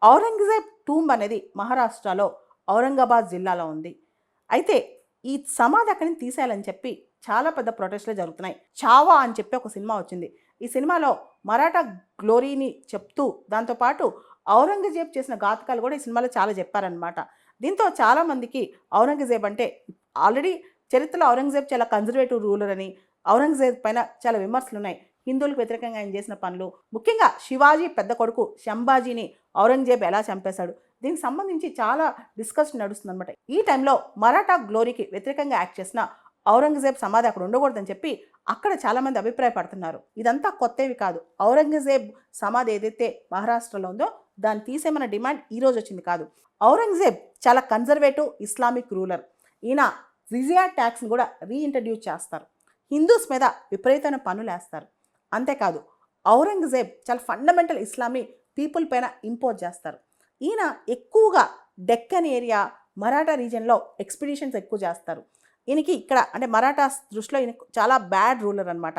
Aurangzeb tomb అనేది మహారాష్ట్రలో ఔరంగాబాద్ జిల్లాలో ఉంది. అయితే ఈ సమాధి అక్కడి నుంచి తీసేయాలని చెప్పి చాలా పెద్ద ప్రొటెస్టులు జరుగుతున్నాయి. 'చావా' అని చెప్పి ఒక సినిమా వచ్చింది. ఈ సినిమాలో మరాఠా గ్లోరీని చెప్తూ దాంతోపాటు ఔరంగజేబ్ చేసిన ఘాతుకాలు కూడా ఈ సినిమాలో చాలా చెప్పారనమాట. దీంతో చాలామందికి ఔరంగజేబ్ అంటే ఆల్రెడీ చరిత్రలో ఔరంగజేబ్ చాలా కన్జర్వేటివ్ రూలర్ అని, ఔరంగజేబ్ పైన చాలా విమర్శలున్నాయి. హిందువులకు వ్యతిరేకంగా ఆయన చేసిన పనులు, ముఖ్యంగా శివాజీ పెద్ద కొడుకు శంభాజీని ఔరంగజేబ్ ఎలా చంపేశాడు, దీనికి సంబంధించి చాలా డిస్కషన్ నడుస్తుందన్నమాట. ఈ టైంలో మరాఠా గ్లోరీకి వ్యతిరేకంగా యాక్ట్ చేసిన ఔరంగజేబ్ సమాధి అక్కడ ఉండకూడదని చెప్పి అక్కడ చాలామంది అభిప్రాయపడుతున్నారు. ఇదంతా కొత్తవి కాదు. ఔరంగజేబ్ సమాధి ఏదైతే మహారాష్ట్రలో ఉందో దాన్ని తీసేమన్న డిమాండ్ ఈ రోజు వచ్చింది కాదు. ఔరంగజేబ్ చాలా కన్జర్వేటివ్ ఇస్లామిక్ రూలర్. ఈయన జిజియా ట్యాక్స్ని కూడా రీఇంట్రడ్యూస్ చేస్తారు. హిందూస్ మీద విపరీతమైన పన్నులు వేస్తారు. అంతేకాదు ఔరంగజేబ్ చాలా ఫండమెంటల్ ఇస్లామీ పీపుల్ పైన ఇంపోజ్ చేస్తారు. ఈయన ఎక్కువగా డెక్కన్ ఏరియా, మరాఠా రీజన్లో ఎక్స్పిడిషన్స్ ఎక్కువ చేస్తారు. ఈయనకి ఇక్కడ అంటే మరాఠాస్ దృష్టిలో ఈయన చాలా బ్యాడ్ రూలర్ అనమాట.